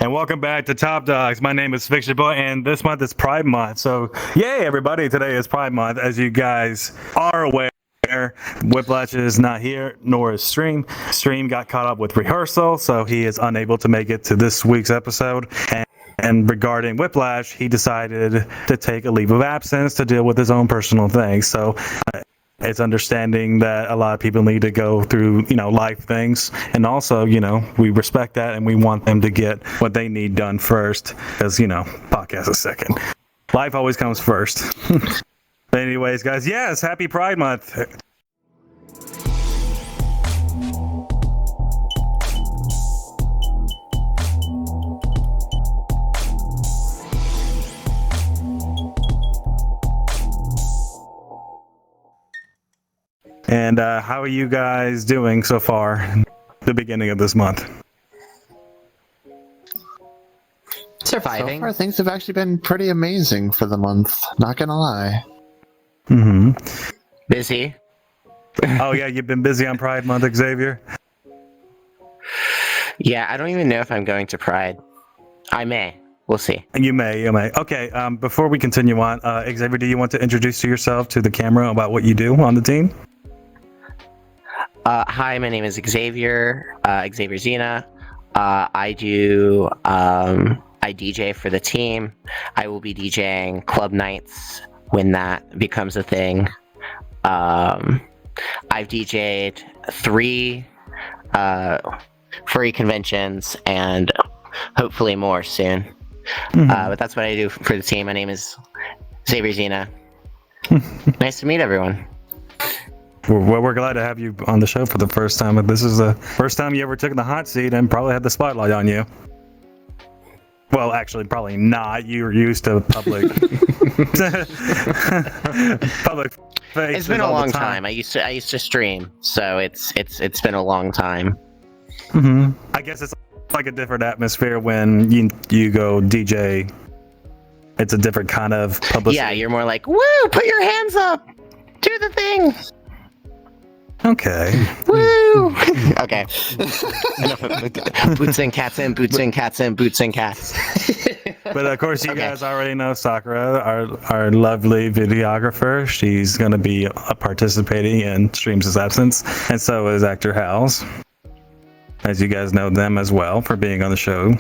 And welcome back to Top Dogs. My name is FictionBoi, and this month is Pride Month. So, yay, everybody! Today is Pride Month, as you guys are aware. Whiplash is not here, nor is Stream. Stream got caught up with rehearsal, so he is unable to make it to this week's episode. And regarding Whiplash, he decided to take a leave of absence to deal with his own personal things. So it's understanding that a lot of people need to go through, life things. And also, we respect that and we want them to get what they need done first. Because, podcast is second. Life always comes first. But anyways, guys, yes, happy Pride Month. And how are you guys doing so far, the beginning of this month? Surviving. So far, things have actually been pretty amazing for the month, not gonna lie. Mm-hmm. Busy. Oh yeah, you've been busy on Pride Month, Xavier? Yeah, I don't even know if I'm going to Pride. I may. We'll see. You may. Okay, before we continue on, Xavier, do you want to introduce yourself to the camera about what you do on the team? Hi, my name is Xavier, Xavier Zena. I DJ for the team. I will be DJing club nights when that becomes a thing. I've DJ'd 3 furry conventions and hopefully more soon. Mm-hmm. But that's what I do for the team. My name is Xavier Zena. Nice to meet everyone. Well, we're glad to have you on the show for the first time. This is the first time you ever took the hot seat and probably had the spotlight on you. Well, actually, probably not. You were used to public face. It's been a long time. I used to stream, so it's been a long time. Mm-hmm. I guess it's like a different atmosphere when you go DJ. It's a different kind of publicity. Yeah, you're more like, woo, put your hands up, do the thing. Okay. Woo! Okay. Boots and cats in, boots and cats in, boots and cats. But of course, you guys already know Sakura, our lovely videographer. She's going to be participating in Streams' absence, and so is actor Howlez. As you guys know them as well for being on the show.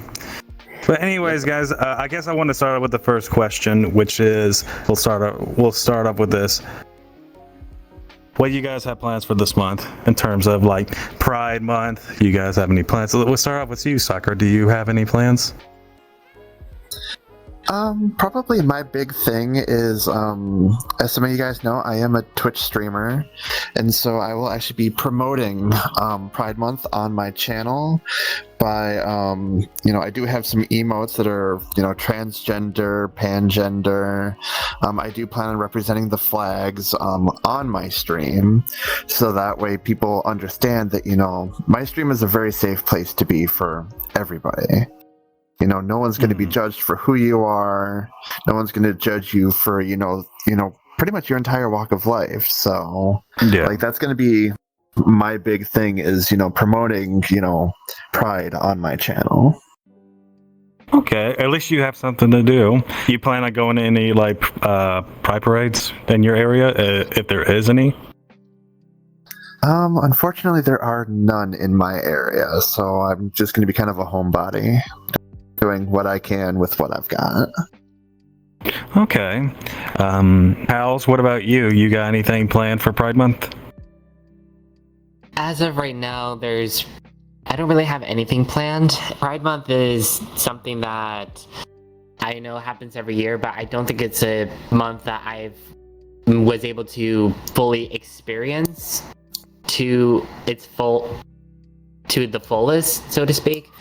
But anyways, guys, I guess I want to start with the first question, which is we'll start off with this. What do you guys have plans for this month in terms of like Pride Month? You guys have any plans? So we'll start off with you, Sakura. Do you have any plans? Probably my big thing is, as some of you guys know, I am a Twitch streamer, and so I will actually be promoting Pride Month on my channel by, I do have some emotes that are, transgender, pangender. I do plan on representing the flags on my stream, so that way people understand that, my stream is a very safe place to be for everybody. No one's going to be judged for who you are. No one's going to judge you for, pretty much your entire walk of life. So, that's going to be my big thing is, promoting, Pride on my channel. Okay, at least you have something to do. You plan on going to any, pride parades in your area, if there is any? Unfortunately, there are none in my area, so I'm just going to be kind of a homebody. Doing what I can with what I've got. Okay. Howlez, what about you? You got anything planned for Pride Month? As of right now, I don't really have anything planned. Pride Month is something that I know happens every year, but I don't think it's a month that I was able to fully experience to the fullest, so to speak.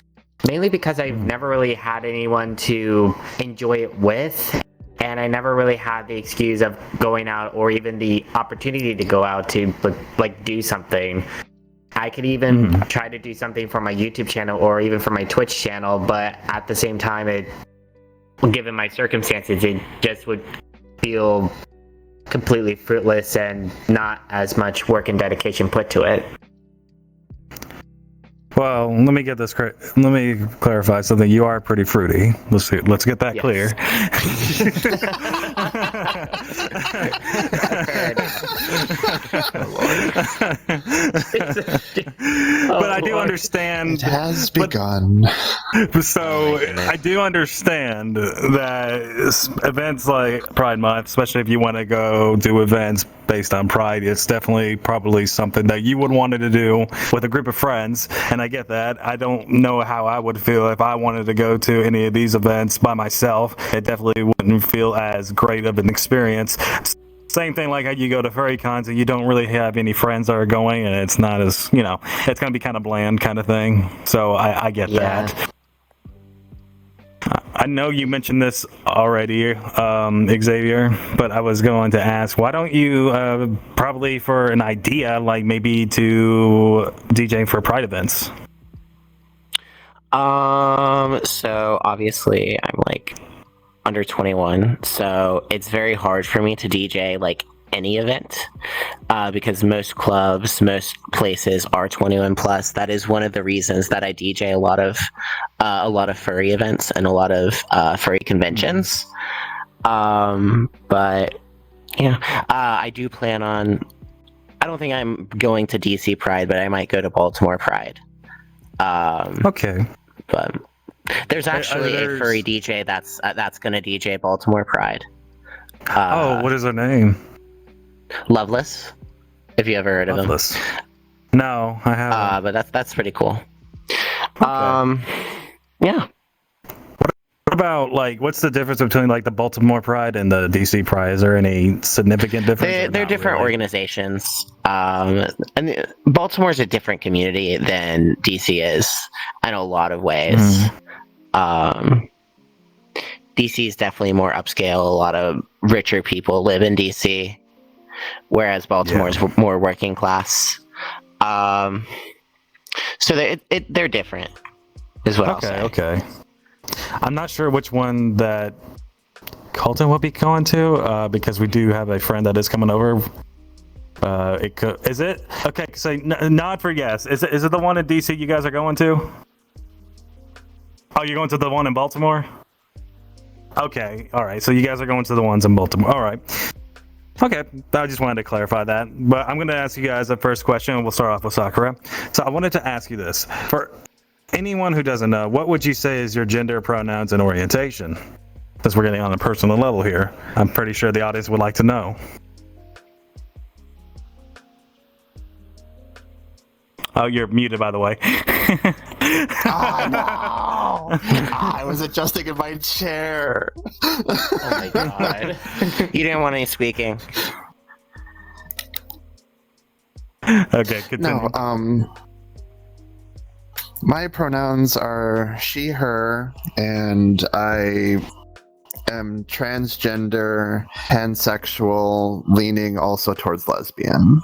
Mainly because I've never really had anyone to enjoy it with, and I never really had the excuse of going out or even the opportunity to go out to do something. I could even try to do something for my YouTube channel or even for my Twitch channel, but at the same time, given my circumstances, it just would feel completely fruitless and not as much work and dedication put to it. Well, let me get this. Let me clarify something. You are pretty fruity. Let's see. Let's get that Yes. clear. But I do understand. It has begun. So I do understand that events like Pride Month, especially if you want to go do events based on Pride, it's definitely probably something that you would want to do with a group of friends, and I get that. I don't know how I would feel if I wanted to go to any of these events by myself. It definitely wouldn't feel as great of an experience. Same thing like how you go to furry cons and you don't really have any friends that are going, and it's not as, it's going to be kind of bland kind of thing. So I get that. I know you mentioned this already, Xavier, but I was going to ask, why don't you, probably for an idea, like maybe to DJ for Pride events? So obviously I'm like under 21, so it's very hard for me to DJ like any event, because most clubs, most places are 21 plus. That is one of the reasons that I DJ a lot of furry events and a lot of furry conventions. But I do plan on. I don't think I'm going to DC Pride, but I might go to Baltimore Pride. Okay. But there's actually a furry DJ that's going to DJ Baltimore Pride. What is her name? Loveless. If you ever heard of him. Loveless. No, I haven't. But that's pretty cool. Okay. Yeah. What about, like, what's the difference between, like, the Baltimore Pride and the DC Pride? Is there any significant difference? They're different organizations. And Baltimore's a different community than DC is in a lot of ways. DC is definitely more upscale. A lot of richer people live in DC, whereas Baltimore is more working class. So they're different, is what I'll say. Okay. I'm not sure which one that Coltyn will be going to, because we do have a friend that is coming over. Is it? Okay, so nod for yes. Is it the one in DC you guys are going to? Oh, you're going to the one in Baltimore? Okay, all right. So you guys are going to the ones in Baltimore. All right. Okay, I just wanted to clarify that. But I'm going to ask you guys the first question, and we'll start off with Sakura. So I wanted to ask you this. For anyone who doesn't know, what would you say is your gender, pronouns, and orientation? Because we're getting on a personal level here. I'm pretty sure the audience would like to know. Oh, you're muted, by the way. Oh, no. I was adjusting in my chair. Oh my god. You didn't want any speaking. Okay, continue. No, my pronouns are she, her, and I am transgender, pansexual, leaning also towards lesbian.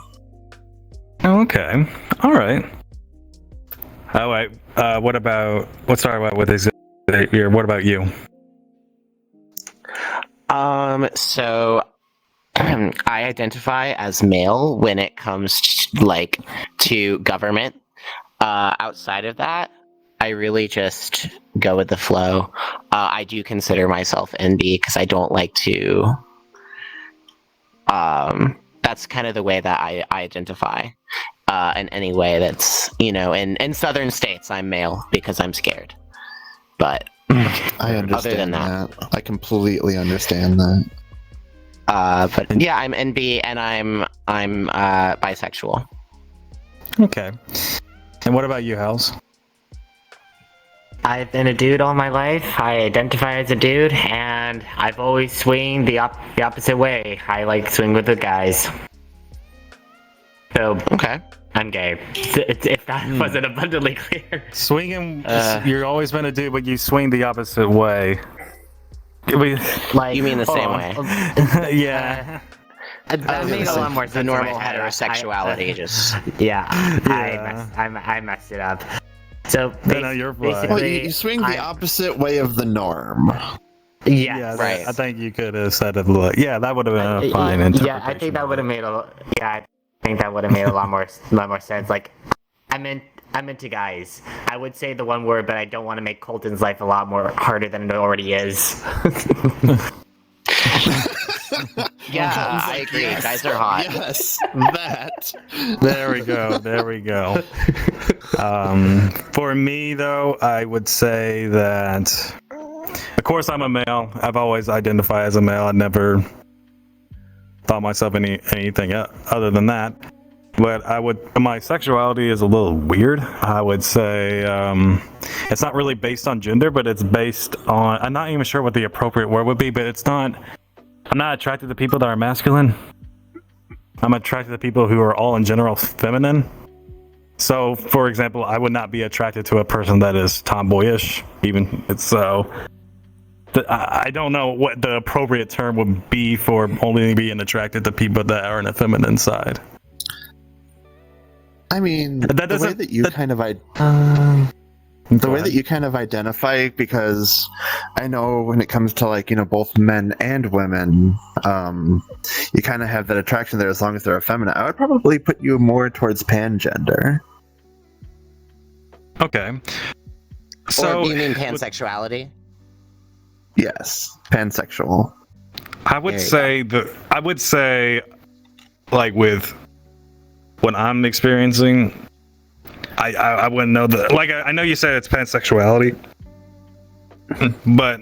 Okay. All right. All right. What about Xavier? What about you? So I identify as male when it comes to government. Outside of that, I really just go with the flow. I do consider myself NB because I don't like to. That's kind of the way that I identify. In any way that's, in southern states, I'm male because I'm scared. But I understand other than that, I completely understand that. but yeah, I'm NB and I'm bisexual. Okay. And what about you, Howlez? I've been a dude all my life. I identify as a dude, and I've always swung the opposite way. I like swing with the guys. So, Okay. I'm gay. If that wasn't abundantly clear. Swinging, you've always been a dude, but you swing the opposite way. Like, You mean the same way? Yeah. That made a lot more sense. The in normal my head. heterosexuality just... Yeah, Yeah. I messed it up. So No, you're fine. basically, Well, you swing the opposite way of the norm. yes. Yeah, Right. I think you could have said it. Yeah, that would have been a fine interpretation. Yeah, I think that would have made a lot more sense. Like, I'm into guys. I would say the one word, but I don't want to make Colton's life a lot more harder than it already is. Yeah, I agree. Yes, Guys are hot. Yes, that. There we go. There we go. For me, though, I would say that, of course, I'm a male. I've always identified as a male. I never thought myself anything other than that. But my sexuality is a little weird. I would say it's not really based on gender, but it's based on, I'm not even sure what the appropriate word would be, but I'm not attracted to people that are masculine. I'm attracted to people who are all in general feminine. So, for example, I would not be attracted to a person that is tomboyish, even. I don't know what the appropriate term would be for only being attracted to people that are in a feminine side. I mean, the way that you kind of identify, because I know when it comes to, like, you know, both men and women, you kind of have that attraction there as long as they're effeminate. I would probably put you more towards pangender. Okay. So Or you mean pansexuality? Yes, pansexual. I would say like with what I'm experiencing, I wouldn't know that. Like, I know you said it's pansexuality, but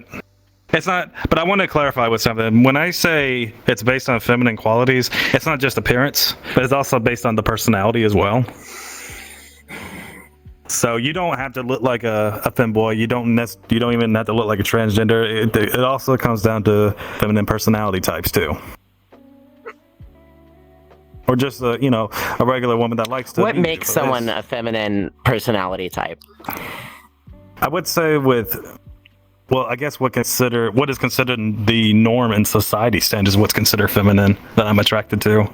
it's not. But I want to clarify with something. When I say it's based on feminine qualities, it's not just appearance, but it's also based on the personality as well. So you don't have to look like a femboy. You don't even have to look like a transgender. It also comes down to feminine personality types too. Or just a regular woman that likes to. What makes someone a feminine personality type? I would say I guess what is considered the norm in society standards, what's considered feminine that I'm attracted to.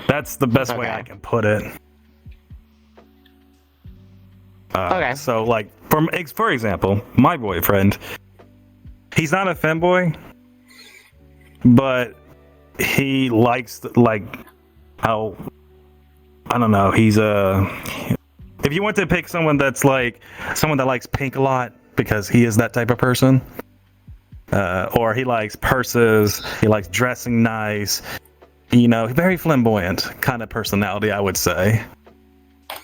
That's the best way I can put it. Okay. So, like, for example, my boyfriend, he's not a femboy, but he likes, like, how, I don't know, if you want to pick someone that likes pink a lot, because he is that type of person, or he likes purses, he likes dressing nice, very flamboyant kind of personality, I would say.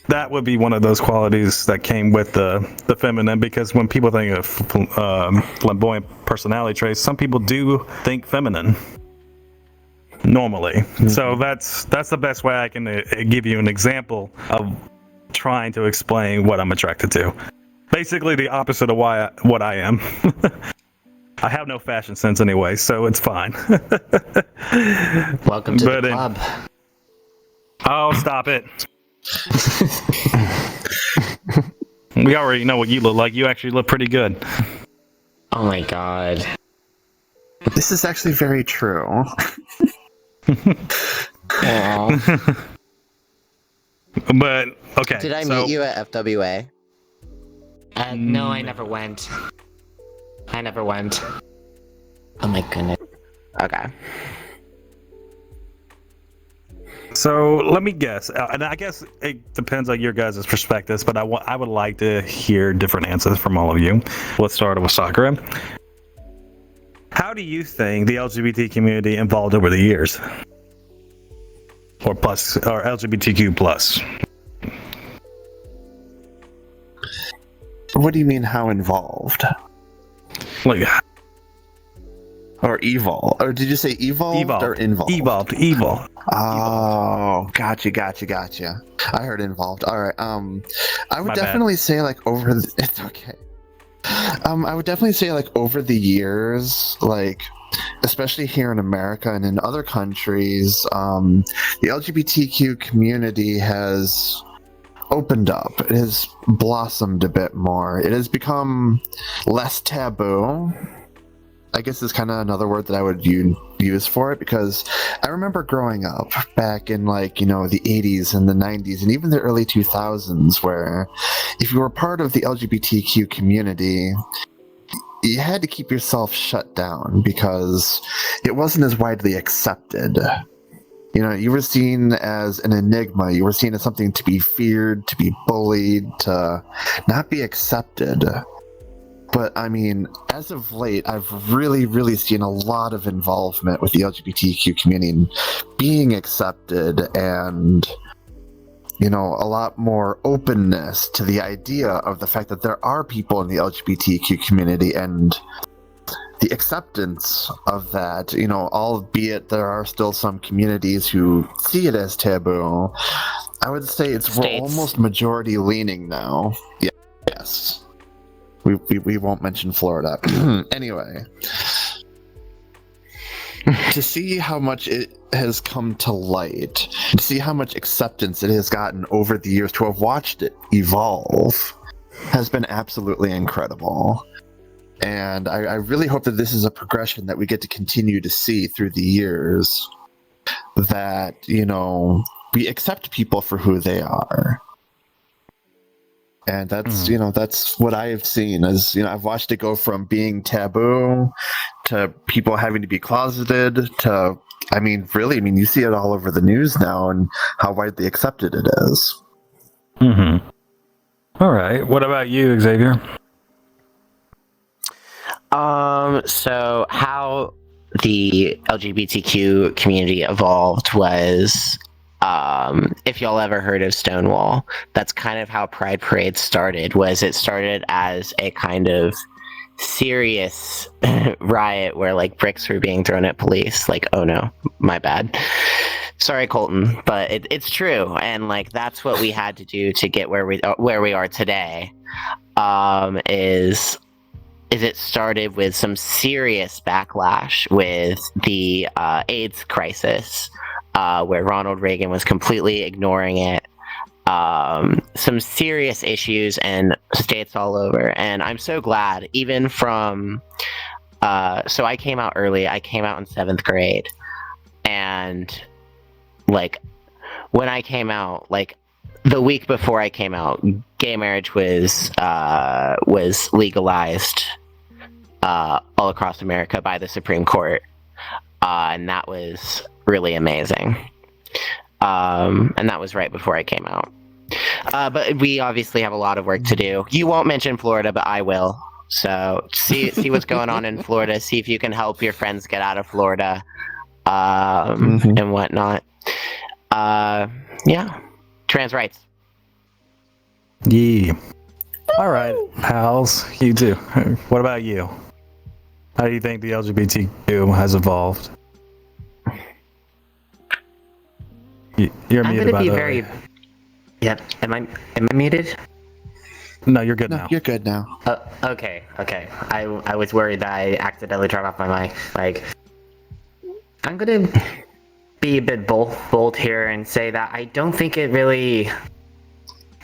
That would be one of those qualities that came with the feminine, because when people think of flamboyant personality traits, some people do think feminine normally. Mm-hmm. So that's the best way I can give you an example of trying to explain what I'm attracted to. Basically the opposite of what I am. I have no fashion sense anyway, so it's fine. Welcome to the club. Oh, stop it. We already know what you look like. You actually look pretty good. Oh my god. This is actually very true. But okay. Did I meet you at FWA? No, I never went. Oh my goodness. Okay. So let me guess, and I guess it depends on your guys' perspectives, but I would like to hear different answers from all of you. Let's start with Sakura. How do you think the LGBT community evolved over the years? Or LGBTQ plus? What do you mean, how involved? Like, or evolve? Or did you say evolved or involved? Evolved. Oh, gotcha. I heard involved. All right. I would definitely say, like, it's okay. I would definitely say, like, over the years, like, especially here in America and in other countries, the LGBTQ community has opened up. It has blossomed a bit more. It has become less taboo. I guess is kind of another word that I would use for it, because I remember growing up back in, like, the 80s and the 90s and even the early 2000s, where if you were part of the LGBTQ community, you had to keep yourself shut down because it wasn't as widely accepted. You were seen as an enigma. You were seen as something to be feared, to be bullied, to not be accepted. But I mean, as of late, I've really, really seen a lot of involvement with the LGBTQ community and being accepted, and a lot more openness to the idea of the fact that there are people in the LGBTQ community, and the acceptance of that, albeit there are still some communities who see it as taboo. I would say we're almost majority leaning now. Yeah, yes. We won't mention Florida. Anyway, to see how much it has come to light, to see how much acceptance it has gotten over the years, to have watched it evolve, has been absolutely incredible. And I really hope that this is a progression that we get to continue to see through the years, that, we accept people for who they are. And that's, that's what I've seen is, I've watched it go from being taboo to people having to be closeted to, you see it all over the news now and how widely accepted it is. Mm-hmm. All right. What about you, Xavier? So how the LGBTQ community evolved was, if y'all ever heard of Stonewall, that's kind of how Pride Parade started. It started as a kind of serious riot where like bricks were being thrown at police. Like, oh no, my bad. Sorry, Koltyn, but it's true, and like that's what we had to do to get where we are today. Is it started with some serious backlash with the AIDS crisis, where Ronald Reagan was completely ignoring it. Some serious issues and states all over. And I'm so glad, even from... so I came out early. I came out in 7th grade. And, like, when I came out, like, the week before I came out, gay marriage was legalized all across America by the Supreme Court, and that was really amazing. And that was right before I came out. But we obviously have a lot of work to do. You won't mention Florida, but I will. So see what's going on in Florida. See if you can help your friends get out of Florida, and whatnot. Yeah. Trans rights. Yeah. All right, pals. You too. What about you? How do you think the LGBTQ has evolved? You're muted, by the way. Yep. Am I muted? No, you're good now. You're good now. Okay. I was worried that I accidentally turned off my mic. Like, I'm gonna be a bit bold here and say that I don't think it really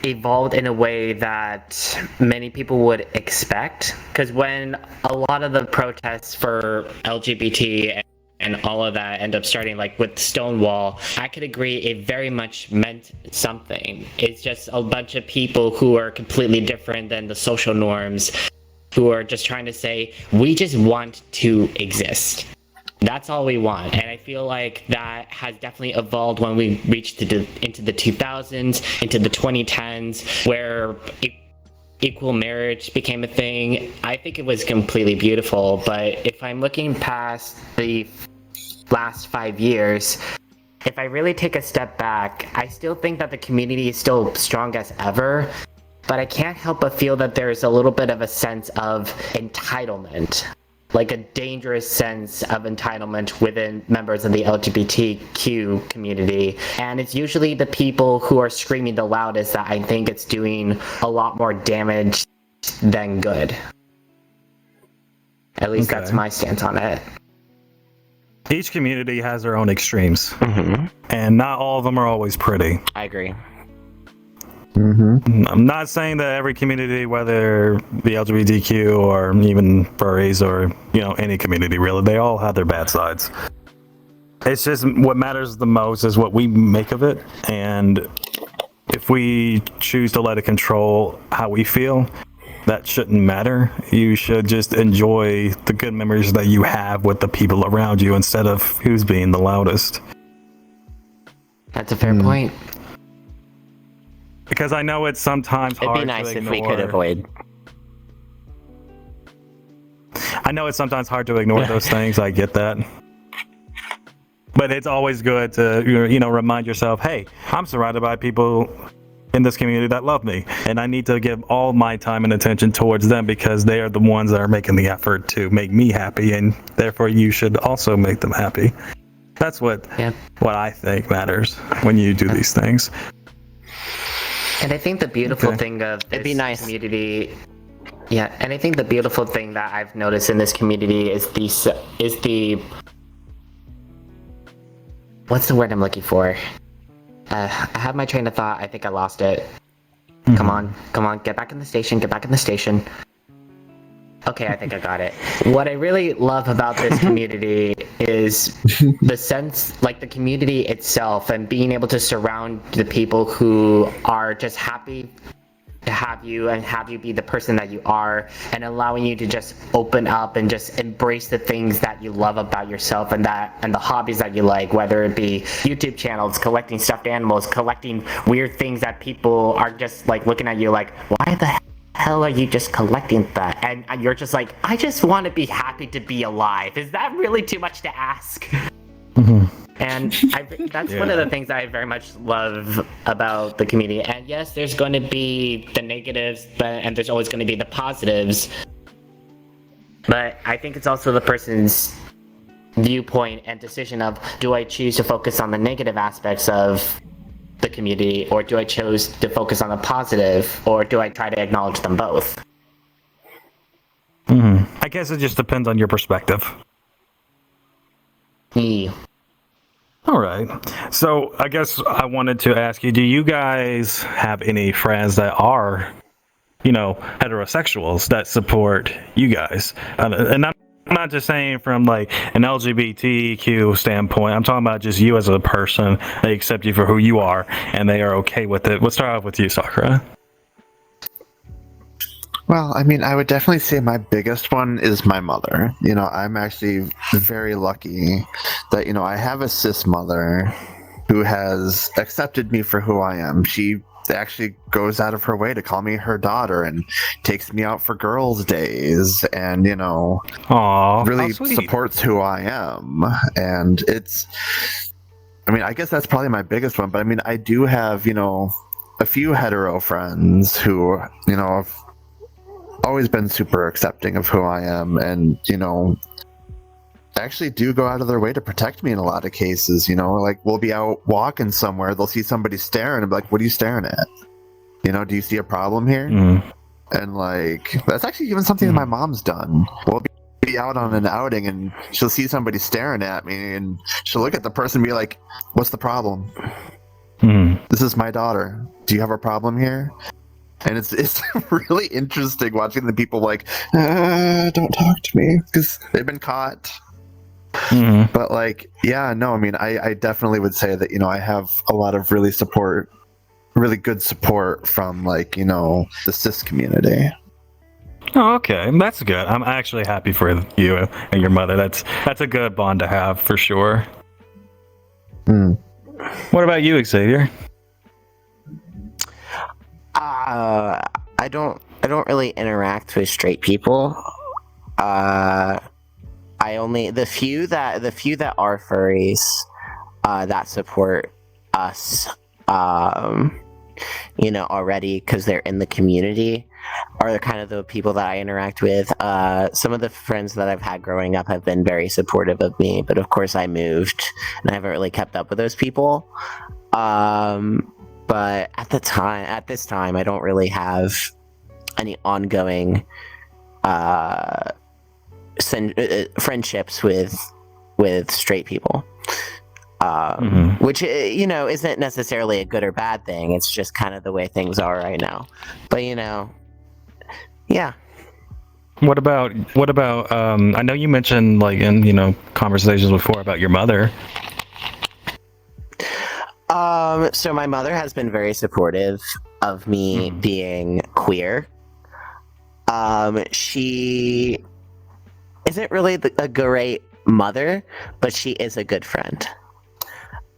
evolved in a way that many people would expect, because when a lot of the protests for LGBT and all of that end up starting, like with Stonewall, I could agree it very much meant something. It's just a bunch of people who are completely different than the social norms, who are just trying to say, we just want to exist. That's all we want. And I feel like that has definitely evolved when we reached into the 2000s, into the 2010s, where equal marriage became a thing. I think it was completely beautiful. But if I'm looking past the last 5 years, if I really take a step back, I still think that the community is still strong as ever. But I can't help but feel that there's a little bit of a sense of entitlement. Like a dangerous sense of entitlement within members of the LGBTQ community. And it's usually the people who are screaming the loudest that I think it's doing a lot more damage than good. At least that's my stance on it. Each community has their own extremes. And not all of them are always pretty. I agree. I'm not saying that every community, whether the LGBTQ or even furries or any community really, they all have their bad sides. It's just what matters the most is what we make of it, and if we choose to let it control how we feel, that shouldn't matter. You should just enjoy the good memories that you have with the people around you instead of who's being the loudest. That's a fair point. Because I know it's sometimes It'd hard be nice to if ignore. we could avoid. I know it's sometimes hard to ignore those things. I get that. But it's always good to, remind yourself, hey, I'm surrounded by people in this community that love me, and I need to give all my time and attention towards them because they are the ones that are making the effort to make me happy, and therefore you should also make them happy. That's what I think matters when you do these things. And I think the beautiful thing of this It'd be nice. community, and I think the beautiful thing that I've noticed in this community is the what's the word I'm looking for? I have my train of thought. I think I lost it. Come on, get back in the station. Okay, I think I got it. What I really love about this community is the sense, like the community itself, and being able to surround the people who are just happy to have you and have you be the person that you are, and allowing you to just open up and just embrace the things that you love about yourself and the hobbies that you like, whether it be YouTube channels, collecting stuffed animals, collecting weird things that people are just like looking at you like, why the hell are you just collecting that? And you're just like, I just want to be happy to be alive. Is that really too much to ask? And that's one of the things I very much love about the community. And yes, there's going to be the negatives, and there's always going to be the positives. But I think it's also the person's viewpoint and decision of, do I choose to focus on the negative aspects of the community, or do I choose to focus on the positive, or do I try to acknowledge them both? I guess it just depends on your perspective. All right. So I guess I wanted to ask you, do you guys have any friends that are, heterosexuals that support you guys? And I'm not just saying from like an LGBTQ standpoint. I'm talking about just you as a person. They accept you for who you are and they are okay with it. Let's start off with you, Sakura. Well, I mean, I would definitely say my biggest one is my mother. I'm actually very lucky that, I have a cis mother who has accepted me for who I am. She actually goes out of her way to call me her daughter and takes me out for girls' days and, really supports who I am. And I guess that's probably my biggest one. But I mean, I do have, a few hetero friends who, have always been super accepting of who I am and, actually do go out of their way to protect me in a lot of cases. Like we'll be out walking somewhere, they'll see somebody staring and be like, what are you staring at? Do you see a problem here? And like, that's actually even something that my mom's done. We'll be out on an outing and she'll see somebody staring at me and she'll look at the person and be like, what's the problem? This is my daughter. Do you have a problem here? And it's really interesting watching the people like, don't talk to me because they've been caught. But like, I definitely would say that, I have a lot of really good support from like, the cis community. Oh, okay. That's good. I'm actually happy for you and your mother. That's a good bond to have for sure. What about you, Xavier? I don't really interact with straight people. The few that are furries that support us, already because they're in the community, are kind of the people that I interact with. Some of the friends that I've had growing up have been very supportive of me, but of course I moved and I haven't really kept up with those people. But at this time, I don't really have any ongoing friendships with straight people, which isn't necessarily a good or bad thing. It's just kind of the way things are right now. But yeah. What about? I know you mentioned like in conversations before about your mother. So my mother has been very supportive of me being queer. She isn't really a great mother, but she is a good friend.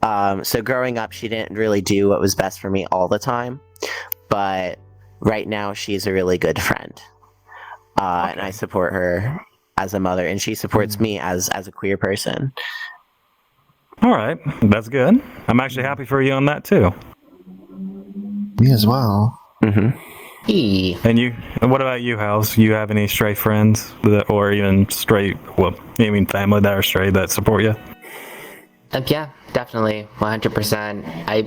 So growing up, she didn't really do what was best for me all the time, but right now she's a really good friend, and I support her as a mother, and she supports me as a queer person. All right, that's good. I'm actually happy for you on that too. Me as well. Mm-hmm. And you? And what about you, Howlez? You have any stray friends that, or even straight? Well, I mean, family that are straight that support you? Yeah, definitely, 100%. I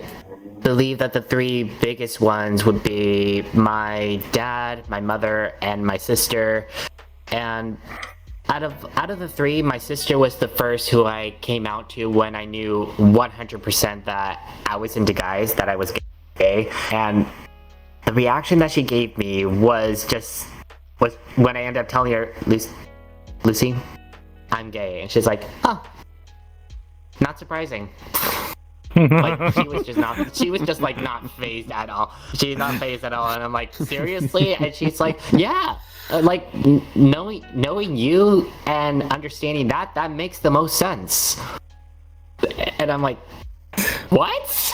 believe that the three biggest ones would be my dad, my mother, and my sister. And out of the three, my sister was the first who I came out to when I knew 100% that I was into guys, that I was gay. And the reaction that she gave me was when I ended up telling her, Lucy, I'm gay. And she's like, oh, not surprising. Like, she was just like not phased at all. She's not phased at all. And I'm like, seriously? And she's like, yeah. Like, knowing you and understanding that makes the most sense. And I'm like, what?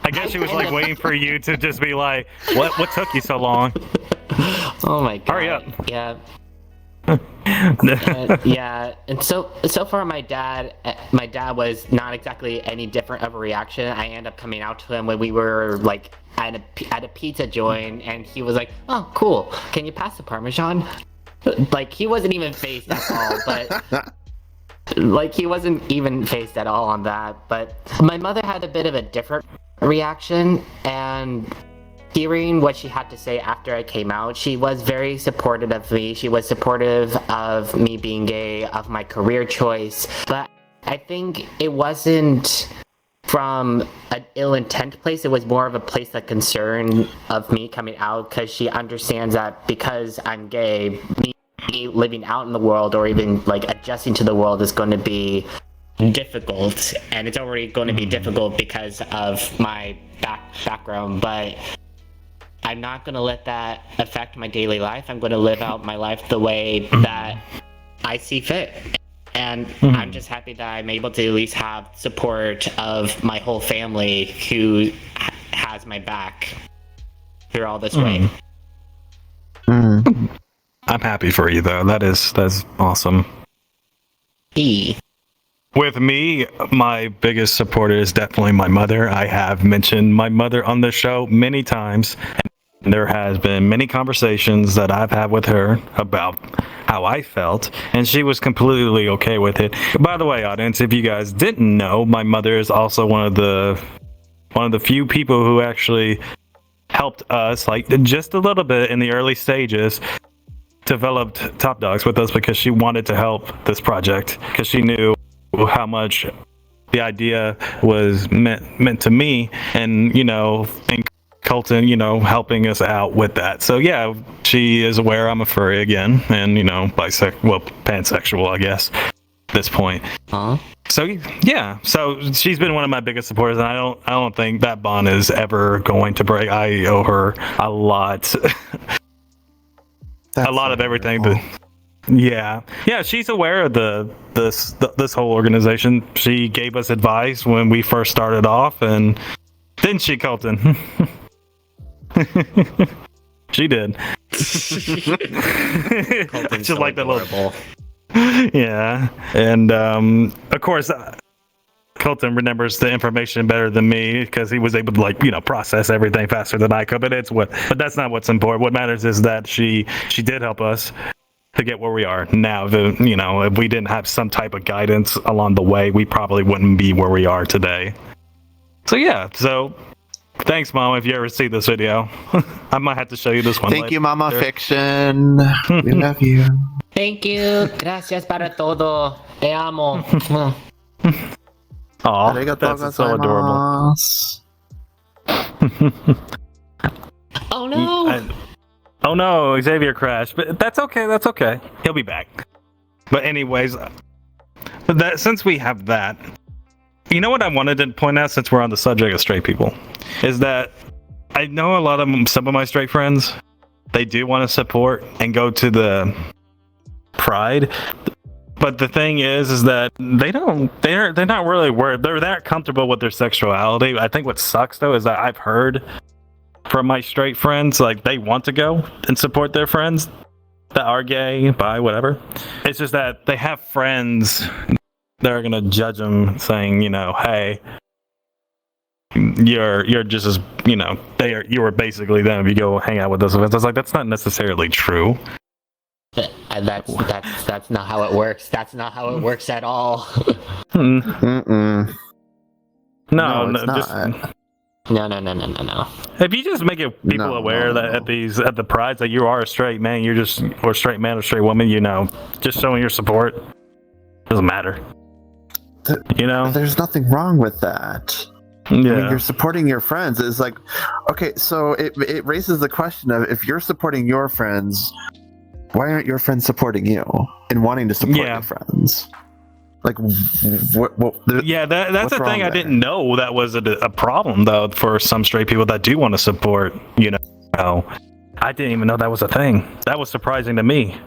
I guess she was like waiting for you to just be like, what took you so long? Oh my god. Hurry up. Yeah. Yeah, and so far my dad was not exactly any different of a reaction. I ended up coming out to him when we were like at a pizza joint, and he was like, oh cool, can you pass the Parmesan? Like, he wasn't even phased at all, but like, he wasn't even phased at all on that. But my mother had a bit of a different reaction, and hearing what she had to say after I came out, she was very supportive of me. She was supportive of me being gay, of my career choice. But I think it wasn't from an ill intent place. It was more of a place of concern of me coming out, because she understands that because I'm gay, me living out in the world or even like adjusting to the world is going to be difficult. And it's already going to be difficult because of my background. But I'm not going to let that affect my daily life. I'm going to live out my life the way that I see fit. And I'm just happy that I'm able to at least have support of my whole family who has my back through all this way. I'm happy for you, though. That's awesome. With me, my biggest supporter is definitely my mother. I have mentioned my mother on the show many times. And there has been many conversations that I've had with her about how I felt, and she was completely okay with it. By the way, audience, if you guys didn't know, my mother is also one of the few people who actually helped us, like, just a little bit in the early stages, developed Top Dogs with us, because she wanted to help this project, because she knew how much the idea was meant to me, and Koltyn, helping us out with that. So yeah, she is aware I'm a furry again, and pansexual, I guess, at this point. So yeah, so she's been one of my biggest supporters, and I don't think that bond is ever going to break. I owe her a lot, a lot of everything. Yeah, she's aware of this whole organization. She gave us advice when we first started off, and didn't she, Koltyn? She did. Koltyn's just so like that adorable. Yeah, and of course, Koltyn remembers the information better than me, because he was able to process everything faster than I could. But that's not what's important. What matters is that she did help us to get where we are now. If we didn't have some type of guidance along the way, we probably wouldn't be where we are today. So yeah, thanks, Mom, if you ever see this video. I might have to show you this one. Thank you, Mama Fiction. We love you. Thank you. Gracias para todo. Te amo. Aw, Arigatou that's so adorable. Oh no! Oh no, Xavier crashed, but that's okay. He'll be back. But anyways, since we have that, you know what I wanted to point out, since we're on the subject of straight people, is that I know some of my straight friends, they do want to support and go to the Pride, But the thing is that they're not really worried. They're that comfortable with their sexuality. I think what sucks though is that I've heard from my straight friends, like, they want to go and support their friends that are gay, bi, whatever. It's just that they have friends that are gonna judge them, saying, you know, hey, you're just as, you know, you were basically them if you go hang out with us. I was like, that's not necessarily true. That's not how it works. That's not how it works at all. Mm-mm. No, it's just not. No. if you just make people aware that at the prides that you are a straight man, or straight man or straight woman, you know, just showing your support doesn't matter. You know, There's nothing wrong with that. yeah. I mean, you're supporting your friends. It's like, okay, so it raises the question of, if you're supporting your friends, why aren't your friends supporting you and wanting to support your friends? Like, that's the thing. I didn't know that was a problem though for some straight people that do want to support. You know, I didn't even know that was a thing. That was surprising to me.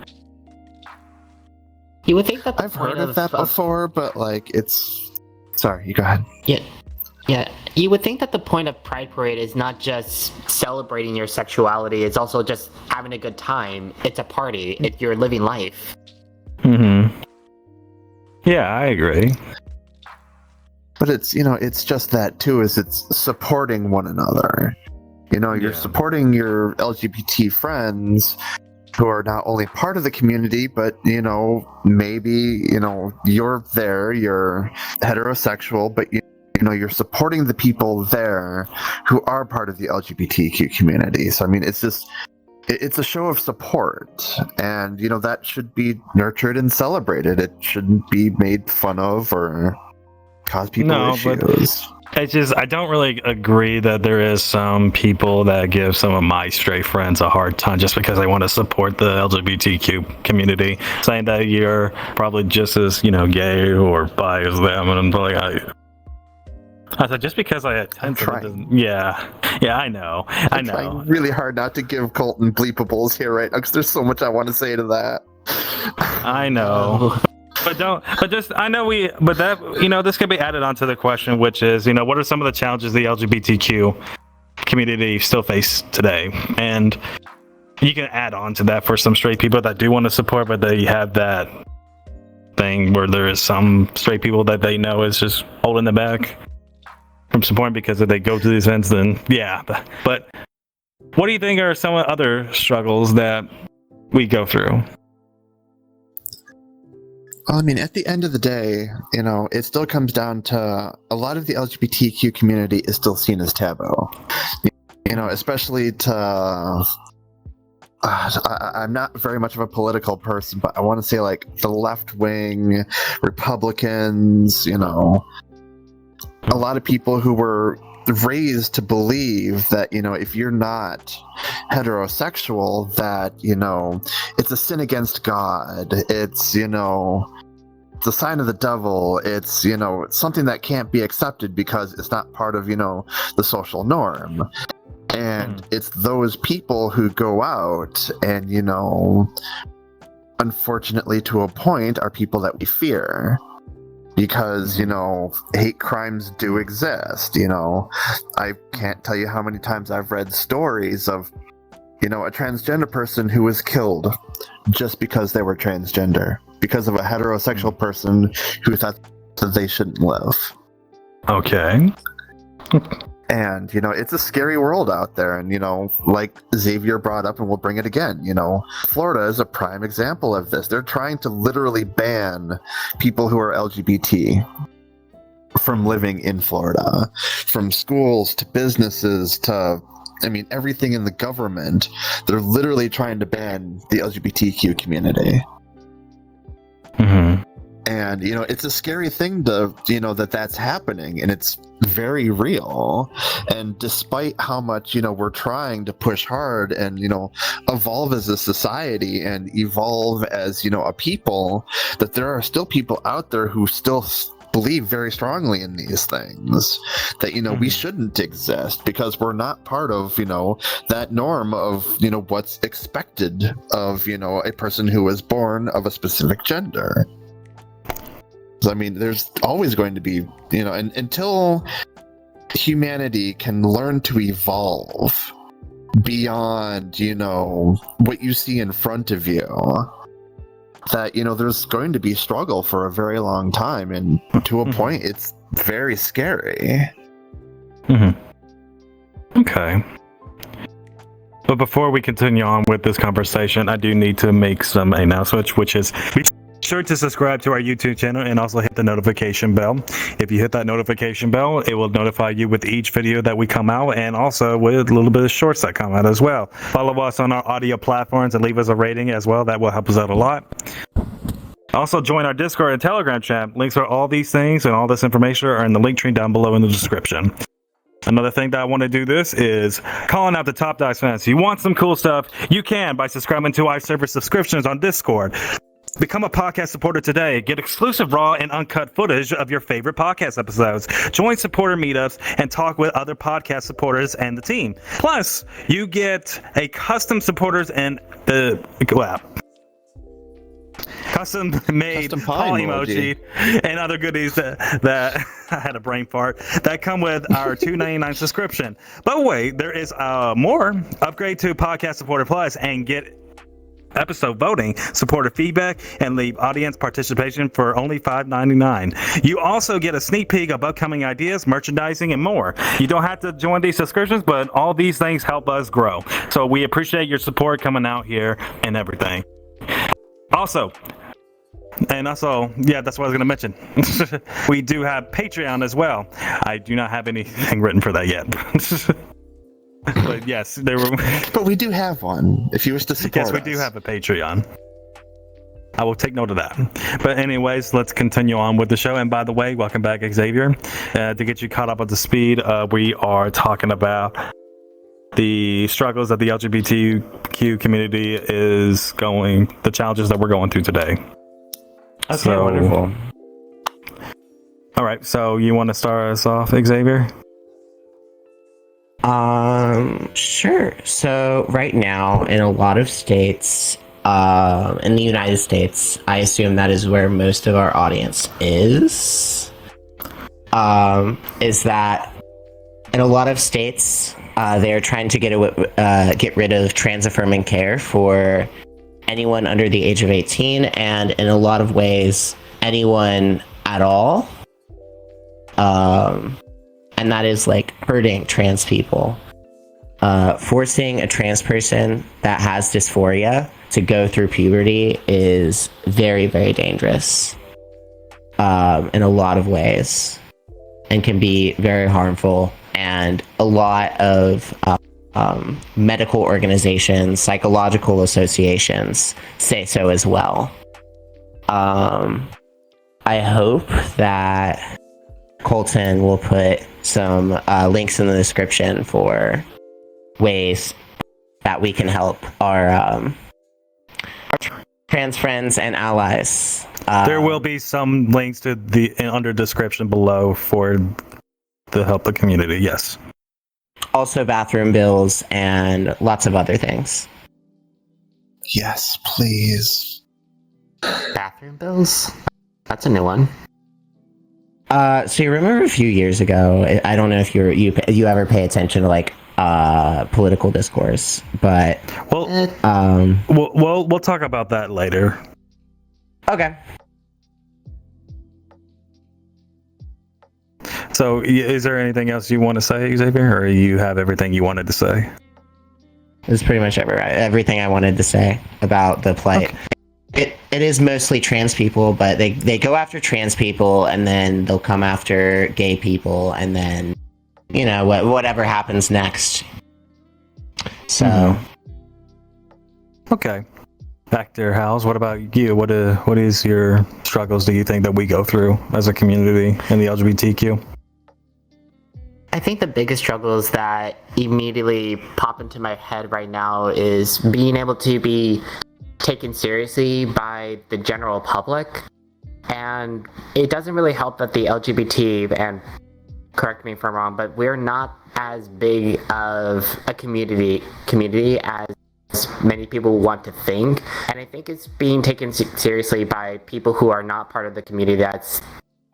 You would think that I've heard of that before, but like, it's. Sorry, you go ahead. Yeah. You would think that the point of Pride Parade is not just celebrating your sexuality, it's also just having a good time. It's a party. You're living life. Mm-hmm. Yeah, I agree. But it's, you know, it's just that too, is it's supporting one another. You know, you're supporting your LGBT friends who are not only part of the community, but, you know, maybe, you know, you're heterosexual, but you know, you're supporting the people there who are part of the LGBTQ community. So, I mean, it's a show of support, and, you know, that should be nurtured and celebrated. It shouldn't be made fun of or cause people issues. But it's just, I don't really agree that there is some people that give some of my straight friends a hard time just because they want to support the LGBTQ community, saying that you're probably just as, you know, gay or bi as them, and I'm like, I said, just because I attend something, I know. I'm trying really hard not to give Koltyn bleepables here right now, because there's so much I want to say to that. I know. But that, you know, this could be added onto the question, which is, you know, what are some of the challenges the LGBTQ community still face today? And you can add on to that for some straight people that do want to support, but they have that thing where there is some straight people that they know is just holding them back from supporting, because if they go to these events, then but what do you think are some other struggles that we go through? Well, I mean, at the end of the day, you know, it still comes down to a lot of the LGBTQ community is still seen as taboo. You know, especially to I'm not very much of a political person, but I want to say, like, the left-wing Republicans, you know, a lot of people who were raised to believe that, you know, if you're not heterosexual, that, you know, it's a sin against God. It's, you know, it's a sign of the devil. It's, you know, something that can't be accepted because it's not part of, you know, the social norm. And it's those people who go out and, you know, unfortunately to a point, are people that we fear. Because, you know, hate crimes do exist. You know, I can't tell you how many times I've read stories of, you know, a transgender person who was killed just because they were transgender, because of a heterosexual person who thought that they shouldn't live. Okay. And, you know, it's a scary world out there. And, you know, like Xavier brought up, and we'll bring it again, you know, Florida is a prime example of this. They're trying to literally ban people who are LGBT from living in Florida, from schools to businesses to, I mean, everything in the government. They're literally trying to ban the LGBTQ community. Mm-hmm. And, you know, it's a scary thing to, you know, that's happening, and it's very real. And despite how much, you know, we're trying to push hard and, you know, evolve as a society and evolve as, you know, a people, that there are still people out there who still believe very strongly in these things, that, you know, we shouldn't exist because we're not part of, you know, that norm of, you know, what's expected of, you know, a person who is born of a specific gender. I mean, there's always going to be, and until humanity can learn to evolve beyond, what you see in front of you, that, there's going to be struggle for a very long time. And to a point, it's very scary. Okay. But before we continue on with this conversation, I do need to make some announcements, which is be sure to subscribe to our YouTube channel and also hit the notification bell. If you hit that notification bell, it will notify you with each video that we come out, and also with a little bit of shorts that come out as well. Follow us on our audio platforms and leave us a rating as well. That will help us out a lot. Also, join our Discord and Telegram chat. Links for all these things and all this information are in the link tree down below in the description. Another thing that I want to do this is calling out the Top Dogs fans. If you want some cool stuff, you can by subscribing to our server subscriptions on Discord. Become a podcast supporter today. Get exclusive raw and uncut footage of your favorite podcast episodes. Join supporter meetups and talk with other podcast supporters and the team. Plus, you get a custom supporters and custom-made paw emoji and other goodies that I had a brain fart that come with our $2.99 subscription. But wait, there is more. Upgrade to Podcast Supporter Plus and get episode voting, supporter feedback, and leave audience participation for only $5.99. You also get a sneak peek of upcoming ideas, merchandising, and more. You don't have to join these subscriptions, but all these things help us grow. So we appreciate your support coming out here and everything. Also, that's what I was going to mention. We do have Patreon as well. I do not have anything written for that yet. But yes, But we do have one. If you wish to support us. Yes, we do have a Patreon. I will take note of that. But anyways, let's continue on with the show. And by the way, welcome back, Xavier. To get you caught up with the speed, we are talking about the struggles that the LGBTQ community is going, the challenges that we're going through today. Okay, wonderful. All right, so you want to start us off, Xavier? Sure. So right now, in a lot of states, in the United States, I assume that is where most of our audience is that in a lot of states, they're trying to get rid of trans-affirming care for anyone under the age of 18, and in a lot of ways, anyone at all. And that is like hurting trans people. Forcing a trans person that has dysphoria to go through puberty is very, very dangerous in a lot of ways, and can be very harmful. And a lot of medical organizations, psychological associations say so as well. I hope that Koltyn will put some links in the description for ways that we can help our trans friends and allies. There will be some links to the under description below for to help the community. Yes. Also, bathroom bills and lots of other things. Yes, please. Bathroom bills? That's a new one. So you remember a few years ago, I don't know if you ever pay attention to like political discourse, but we'll talk about that later. Okay. So is there anything else you want to say, Xavier, or you have everything you wanted to say? It's pretty much everything I wanted to say about the plight. Okay. It is mostly trans people, but they go after trans people, and then they'll come after gay people, and then, whatever happens next. So. Okay. Back there, Howlez. What about you? What is your struggles do you think that we go through as a community in the LGBTQ? I think the biggest struggles that immediately pop into my head right now is being able to be taken seriously by the general public. And it doesn't really help that the LGBT, and correct me if I'm wrong, but we're not as big of a community as many people want to think. And I think it's being taken seriously by people who are not part of the community. That's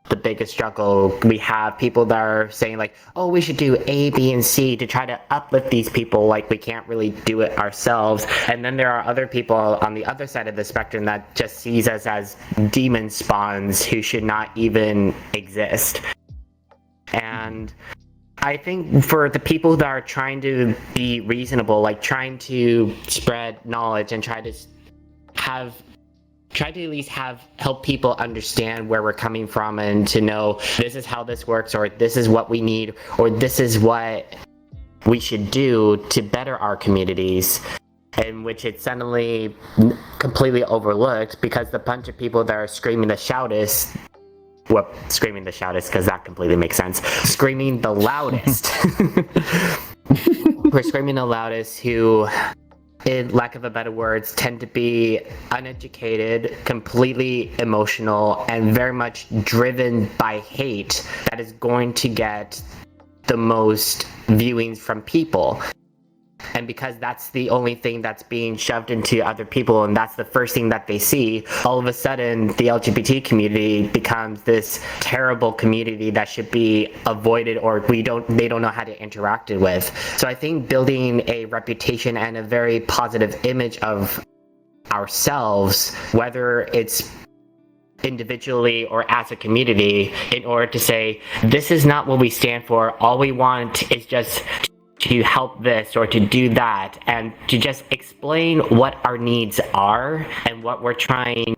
the biggest struggle. We have people that are saying like, oh, we should do A, B, and C to try to uplift these people. Like, we can't really do it ourselves. And then there are other people on the other side of the spectrum that just sees us as demon spawns who should not even exist. And I think for the people that are trying to be reasonable, like trying to spread knowledge and try to at least help people understand where we're coming from and to know this is how this works, or this is what we need, or this is what we should do to better our communities, in which it's suddenly completely overlooked because the bunch of people that are screaming the shoutest, because that completely makes sense, screaming the loudest. We're screaming the loudest, who, in lack of a better words, tend to be uneducated, completely emotional, and very much driven by hate that is going to get the most viewings from people. And because that's the only thing that's being shoved into other people, and that's the first thing that they see, all of a sudden the LGBT community becomes this terrible community that should be avoided, or they don't know how to interact with. So I think building a reputation and a very positive image of ourselves, whether it's individually or as a community, in order to say, this is not what we stand for, all we want is just to help this or to do that, and to just explain what our needs are and what we're trying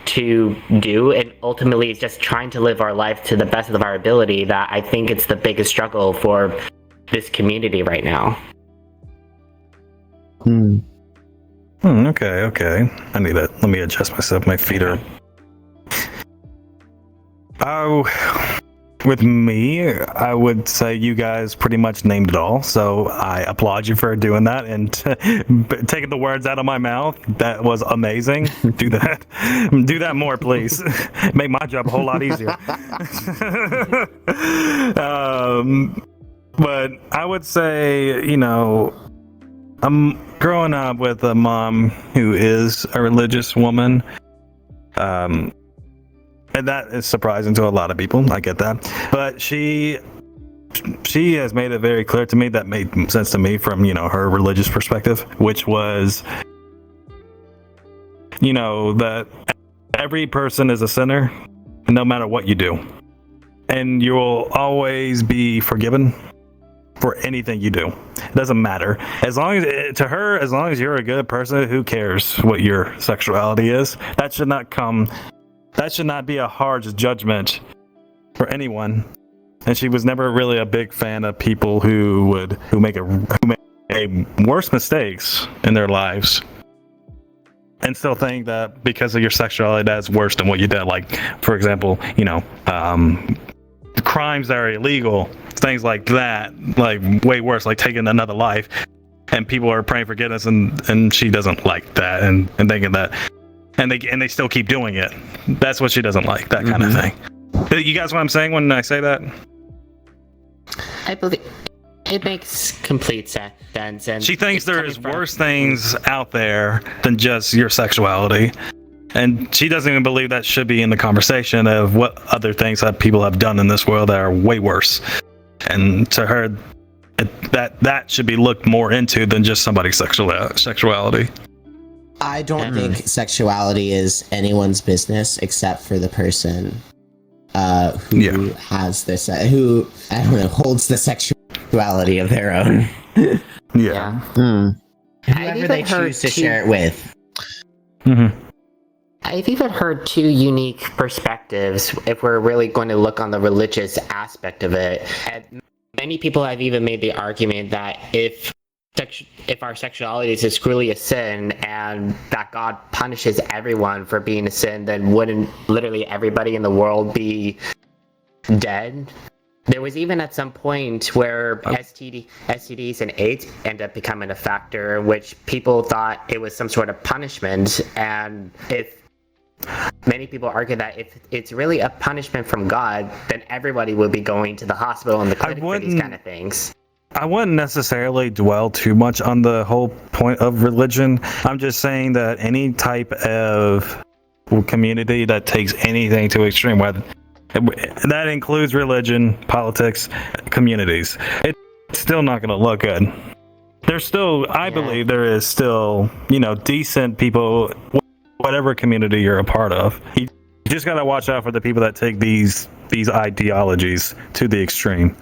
to do, and ultimately it's just trying to live our life to the best of our ability. That I think it's the biggest struggle for this community right now. Okay. I need that. Let me adjust myself. My feet are... With me, I would say you guys pretty much named it all, so I applaud you for doing that and taking the words out of my mouth. That was amazing. Do that more, please. Make my job a whole lot easier. But I would say, I'm growing up with a mom who is a religious woman. And that is surprising to a lot of people. I get that. But she has made it very clear to me, that made sense to me from, her religious perspective, which was, that every person is a sinner, no matter what you do. And you will always be forgiven for anything you do. It doesn't matter. As long as you're a good person, who cares what your sexuality is? That should not be a harsh judgment for anyone. And she was never really a big fan of people who make worse mistakes in their lives and still think that because of your sexuality that's worse than what you did. Like, for example, crimes that are illegal, things like that, like way worse, like taking another life, and people are praying forgiveness, and she doesn't like that, and thinking that. And they still keep doing it. That's what she doesn't like, that kind of thing. You guys what I'm saying when I say that? I believe it makes complete sense. And she thinks there's worse things out there than just your sexuality. And she doesn't even believe that should be in the conversation of what other things that people have done in this world that are way worse. And to her, that should be looked more into than just somebody's sexuality. I don't think sexuality is anyone's business except for the person who has this, who, I don't know, holds the sexuality of their own. Whoever they choose to share it with. I've even heard two unique perspectives if we're really going to look on the religious aspect of it. And many people have even made the argument that if our sexuality is truly a sin and that God punishes everyone for being a sin, then wouldn't literally everybody in the world be dead? There was even at some point where STDs and AIDS end up becoming a factor, in which people thought it was some sort of punishment. And if many people argue that if it's really a punishment from God, then everybody would be going to the hospital and the clinic for these kind of things. I wouldn't necessarily dwell too much on the whole point of religion. I'm just saying that any type of community that takes anything to extreme, whether that includes religion, politics, communities, it's still not going to look good. There's still, I believe there is still, decent people, whatever community you're a part of. You just got to watch out for the people that take these ideologies to the extreme.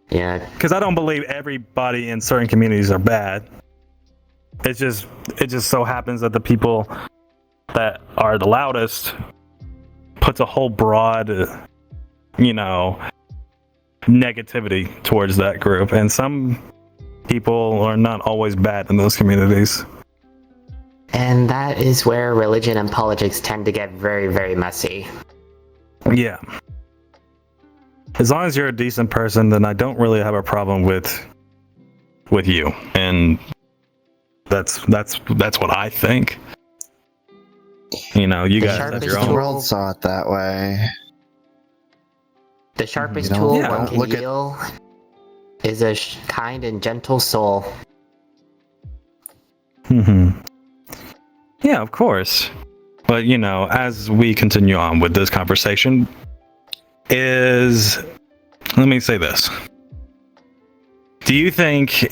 Yeah. Because I don't believe everybody in certain communities are bad. It just so happens that the people that are the loudest puts a whole broad, negativity towards that group. And some people are not always bad in those communities. And that is where religion and politics tend to get very, very messy. Yeah. As long as you're a decent person, then I don't really have a problem with you. And that's what I think. You guys have your The own. world saw it that way. The sharpest tool one can look at- wield is a kind and gentle soul. Yeah, of course. But as we continue on with this conversation, let me say this. Do you think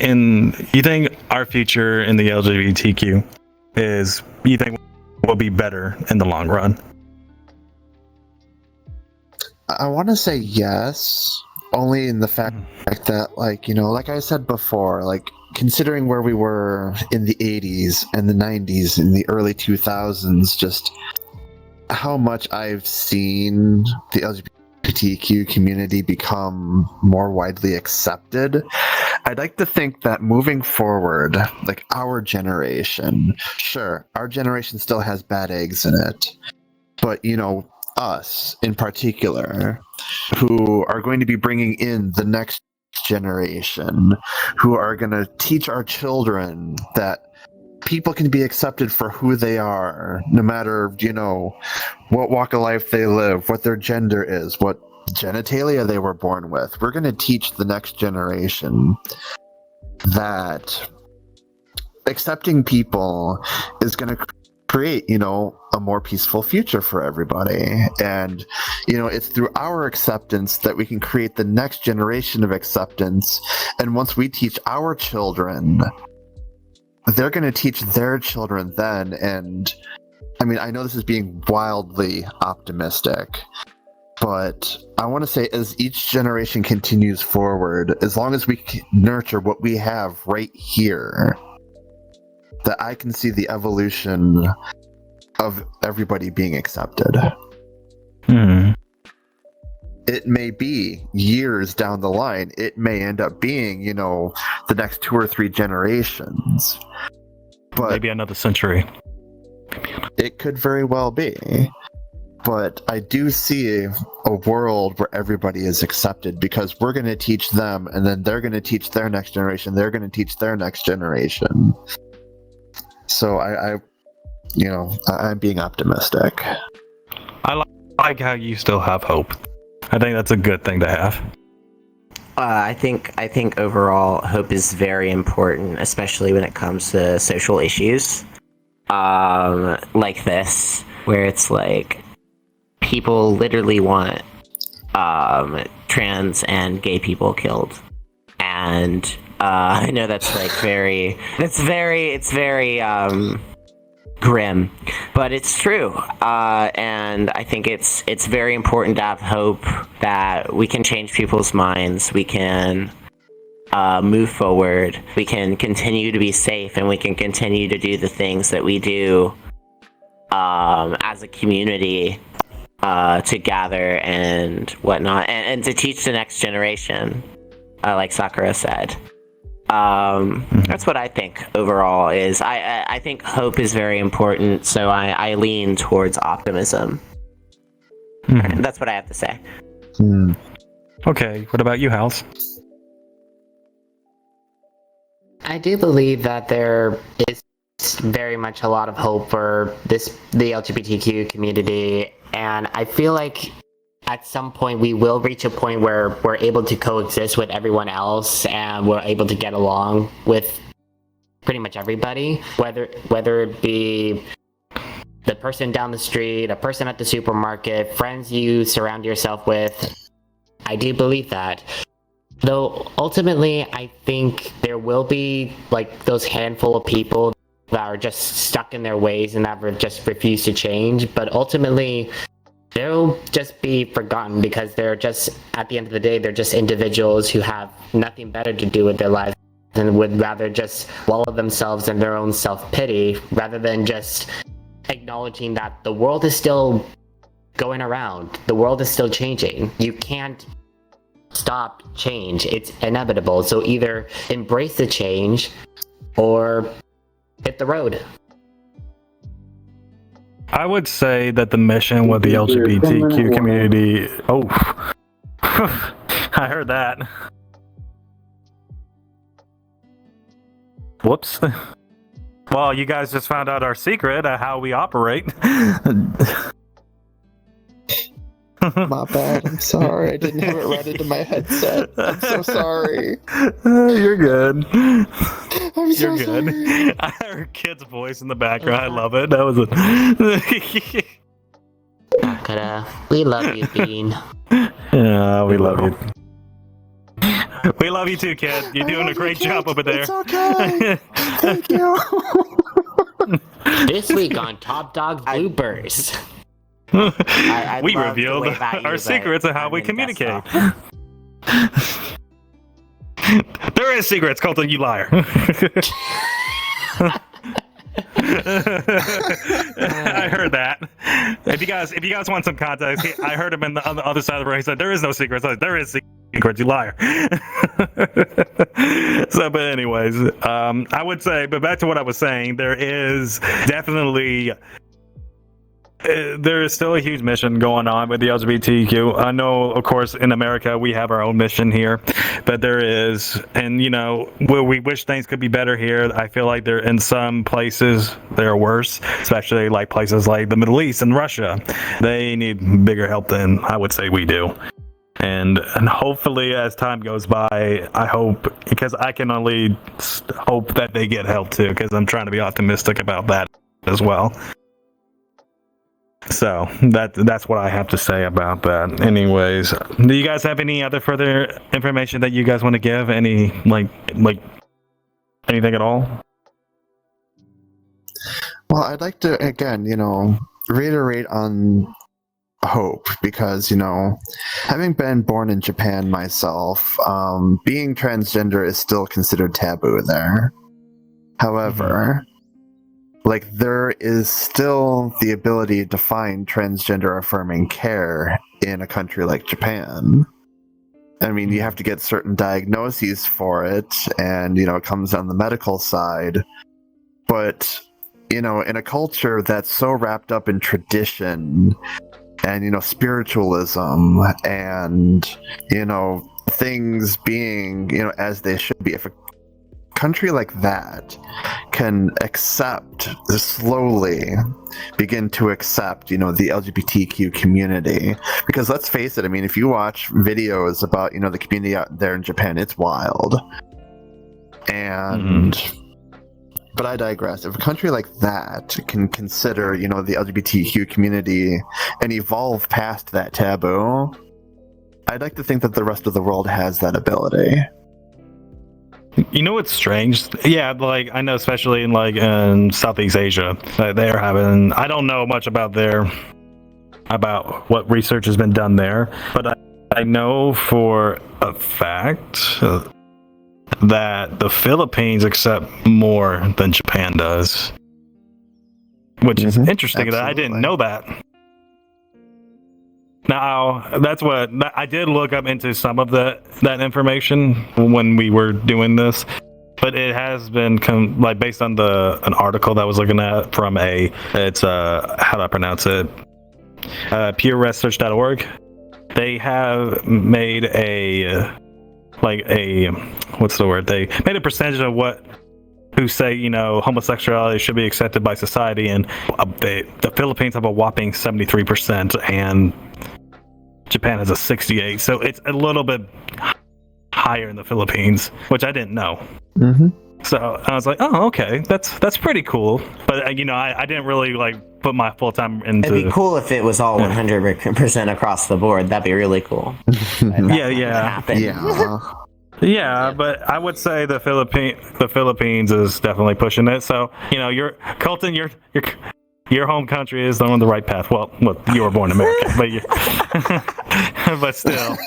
our future in the LGBTQ will be better in the long run? I want to say yes, only in the fact that, like I said before, considering where we were in the 80s and the 90s and the early 2000s, just how much I've seen the LGBTQ community become more widely accepted. I'd like to think that moving forward, our generation, sure, our generation still has bad eggs in it, but us in particular, who are going to be bringing in the next generation, who are going to teach our children that people can be accepted for who they are, no matter, what walk of life they live, what their gender is, what genitalia they were born with. We're going to teach the next generation that accepting people is going to create, a more peaceful future for everybody. And, it's through our acceptance that we can create the next generation of acceptance. And once we teach our children, they're going to teach their children then. And I know this is being wildly optimistic, but I want to say as each generation continues forward, as long as we nurture what we have right here, that I can see the evolution of everybody being accepted. It may be years down the line. It may end up being, the next 2 or 3 generations. But maybe another century. It could very well be. But I do see a world where everybody is accepted, because we're going to teach them, and then they're going to teach their next generation. They're going to teach their next generation. So I'm being optimistic. I like how you still have hope. I think that's a good thing to have. I think overall hope is very important, especially when it comes to social issues like this, where it's people literally want trans and gay people killed, and I know that's very grim, but it's true. And I think it's very important to have hope that we can change people's minds. We can move forward. We can continue to be safe, and we can continue to do the things that we do as a community to gather and whatnot, and to teach the next generation, like Sakura said. That's what I think overall is. I think hope is very important, so I lean towards optimism. That's what I have to say. Okay, what about you, Howlez? I do believe that there is very much a lot of hope for the LGBTQ community, and I feel like at some point we will reach a point where we're able to coexist with everyone else and we're able to get along with pretty much everybody, whether it be the person down the street, a person at the supermarket, friends you surround yourself with. I do believe that. Though ultimately, I think there will be like those handful of people that are just stuck in their ways and that just refuse to change. But ultimately, they'll just be forgotten because they're just, at the end of the day, they're just individuals who have nothing better to do with their lives and would rather just wallow themselves in their own self-pity rather than just acknowledging that the world is still going around. The world is still changing. You can't stop change. It's inevitable. So either embrace the change or hit the road. I would say that the mission with the LGBTQ community... Oh. I heard that. Whoops. Well, you guys just found out our secret of how we operate. My bad. I'm sorry. I didn't have it right into my headset. I'm so sorry. You're good. I'm so You're good. sorry. I heard Kid's voice in the background. I love it. That was it. Sakura, we love you, Bean. Yeah, we love you. We love you too, Kid. You're doing a great job over there. It's okay. Thank you. This week on Top Dog Bloopers. We revealed our secrets of how we communicate. There is secrets, Coltyn, you liar. I heard that. If you guys want some context, I heard him on the other side of the room. He said, "There is no secrets." I said, "There is secrets, you liar." So, but anyways, I would say, but back to what I was saying, there is definitely. There is still a huge mission going on with the LGBTQ. I know, of course, in America, we have our own mission here, but there is, and you know, we wish things could be better here. I feel like they're in some places they're worse, especially like places like the Middle East and Russia. They need bigger help than I would say we do. And hopefully, as time goes by, I hope, because I can only hope that they get help too, because I'm trying to be optimistic about that as well. So that's what I have to say about that. Anyways, do you guys have any other further information that you guys want to give? Any like anything at all? Well, I'd like to again, reiterate on hope because, having been born in Japan myself, being transgender is still considered taboo there. However, like, there is still the ability to find transgender affirming care in a country like Japan. I mean, you have to get certain diagnoses for it, and, it comes on the medical side. But, in a culture that's so wrapped up in tradition and, spiritualism and, things being, as they should be, if a country like that can slowly begin to accept, the LGBTQ community. Because let's face it, I mean, if you watch videos about, the community out there in Japan, it's wild. And, but I digress. If a country like that can consider, the LGBTQ community and evolve past that taboo, I'd like to think that the rest of the world has that ability. You know what's strange? Yeah, like I know, especially in Southeast Asia, they're having. I don't know much about what research has been done there, but I know for a fact that the Philippines accept more than Japan does, which is interesting. Absolutely. That I didn't know that. Now, that's what I did look up into some of that information when we were doing this, but it has been based on an article that I was looking at from it's how do I pronounce it? pureresearch.org. They have made what's the word? They made a percentage of who say, homosexuality should be accepted by society, and the Philippines have a whopping 73%, and Japan has a 68, so it's a little bit higher in the Philippines, which I didn't know. Mm-hmm. So I was like, oh, okay, that's pretty cool. But I didn't really like put my full time into. It'd be cool if it was all 100% across the board. That'd be really cool. Yeah. Yeah, but I would say the Philippines is definitely pushing it. So you're Koltyn, your home country is on the right path. Well, you were born in America, but still.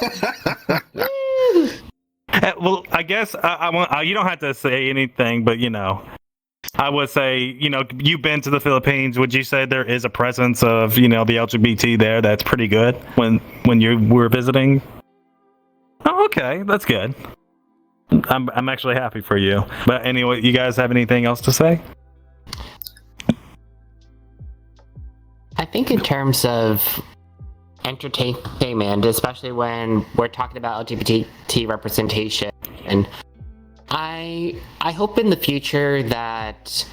Well, I guess I want. You don't have to say anything, but I would say you've been to the Philippines. Would you say there is a presence of the LGBT there that's pretty good when you were visiting? Oh, okay, that's good. I'm actually happy for you. But anyway, you guys have anything else to say? I think in terms of entertainment, especially when we're talking about LGBT representation, and I hope in the future that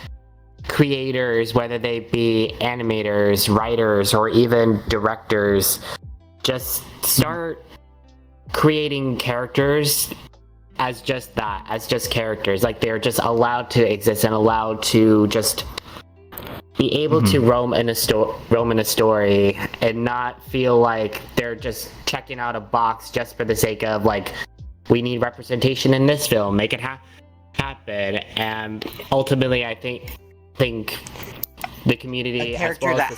creators, whether they be animators, writers, or even directors, just start creating characters as just that, as just characters. Like they're just allowed to exist and allowed to just be able to roam in a story and not feel like they're just checking out a box just for the sake of like, we need representation in this film, make it happen. And ultimately, I think the community, a character as well that as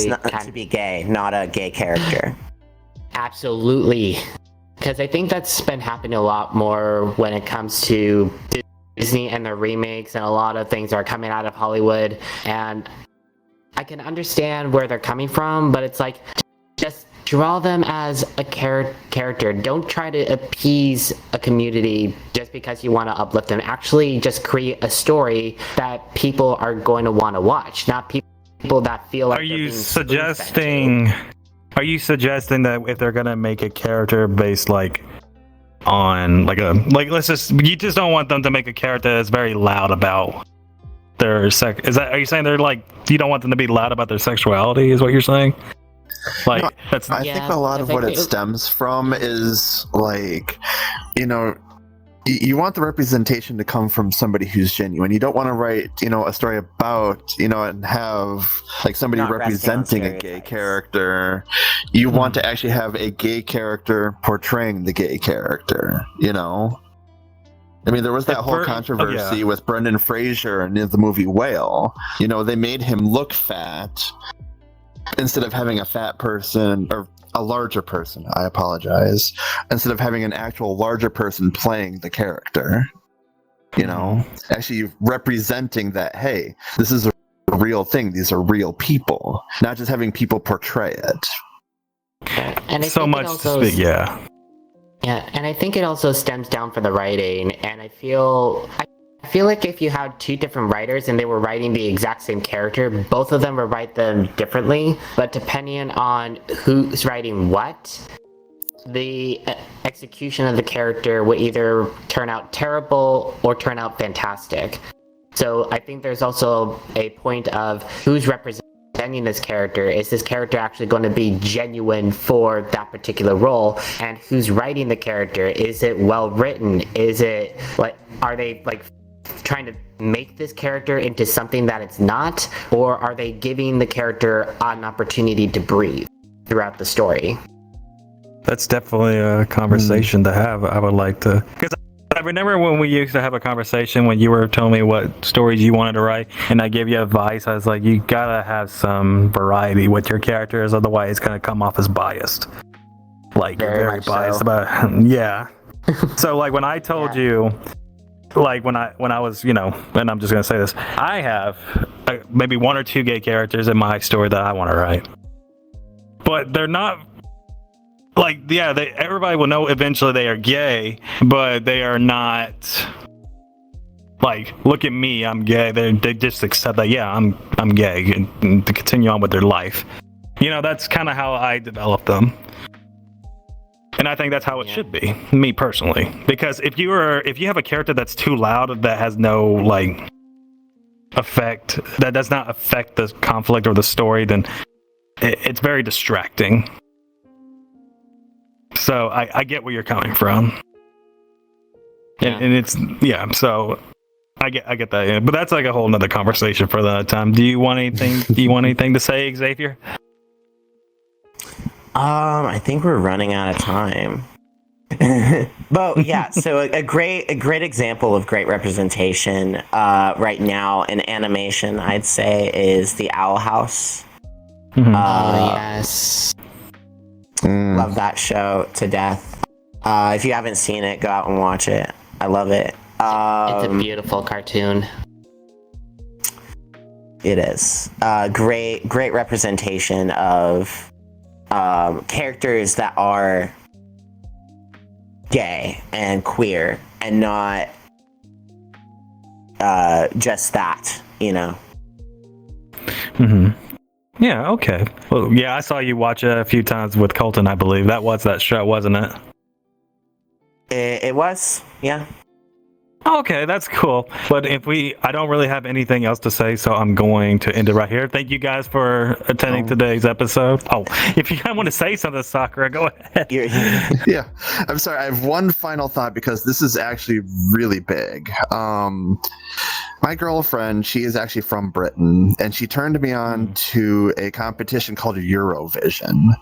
the happens story, to be gay, not a gay character. Absolutely, because I think that's been happening a lot more when it comes to Disney and their remakes, and a lot of things are coming out of Hollywood, and I can understand where they're coming from, but it's like, just draw them as a character. Don't try to appease a community just because you want to uplift them. Actually, just create a story that people are going to want to watch, not people that feel like. Are you suggesting that if they're gonna make a character based on you just don't want them to make a character that's very loud about their are you saying they're you don't want them to be loud about their sexuality, is what you're saying? I think a lot of what it stems from is you want the representation to come from somebody who's genuine. You don't want to write a story about and have somebody Not representing a gay character. You want to actually have a gay character portraying the gay character. I mean, there was that whole controversy with Brendan Fraser and the movie Whale. They made him look fat instead of having a fat person, or a larger person, I apologize, instead of having an actual larger person playing the character. Actually representing that, hey, this is a real thing. These are real people, not just having people portray it. And I so much to speak, yeah. Yeah, and I think it also stems down from the writing, and I feel like if you had two different writers and they were writing the exact same character, both of them would write them differently, but depending on who's writing what, the execution of the character would either turn out terrible or turn out fantastic. So I think there's also a point of who's representing this character. Is this character actually going to be genuine for that particular role? And who's writing the character? Is it well written? Is it are they trying to make this character into something that it's not, or are they giving the character an opportunity to breathe throughout the story? That's definitely a conversation to have. I would like to, because I remember when we used to have a conversation when you were telling me what stories you wanted to write, and I gave you advice. I was like, you gotta have some variety with your characters, otherwise it's gonna come off as biased. Very biased about yeah. So when I told you, when I was, and I'm just gonna say this, I have maybe one or two gay characters in my story that I want to write, but they're not. Everybody will know eventually they are gay, but they are not look at me, I'm gay. They just accept that, yeah, I'm gay, and to continue on with their life. That's kind of how I develop them. And I think that's how it should be, me personally. Because if you have a character that's too loud, that has no effect, that does not affect the conflict or the story, then it's very distracting. So I get where you're coming from. Yeah. And it's so I get that, yeah. But that's like a whole nother conversation for that time. Do you want anything to say, Xavier? I think we're running out of time. But yeah, so a great example of great representation right now in animation, I'd say, is the Owl House. Yes. Love that show to death. If you haven't seen it, go out and watch it. I love it. It's a beautiful cartoon. It is great representation of characters that are gay and queer and not just that, you know. Yeah, okay. Well, yeah, I saw you watch it a few times with Coltyn, I believe. That was that show, wasn't it? It was, yeah. Okay, that's cool. But I don't really have anything else to say, so I'm going to end it right here. Thank you guys for attending today's episode. Oh, if you want to say something, Sakura, go ahead. Yeah, I'm sorry. I have one final thought because this is actually really big. My girlfriend, she is actually from Britain, and she turned me on to a competition called Eurovision,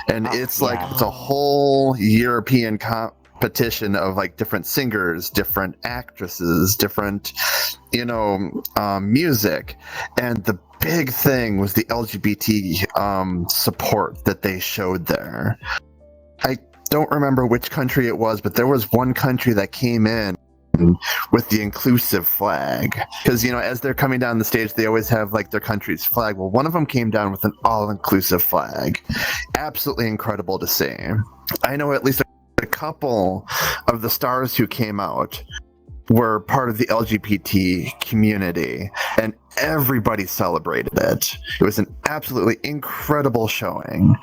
and it's like it's a whole European competition of like different singers, different actresses, different, music, and the big thing was the LGBT support that they showed there. I don't remember which country it was, but there was one country that came in with the inclusive flag, because as they're coming down the stage, they always have like their country's flag. Well, one of them came down with an all-inclusive flag. Absolutely incredible to see. I know at least a couple of the stars who came out were part of the LGBT community, and everybody celebrated it. It was an absolutely incredible showing.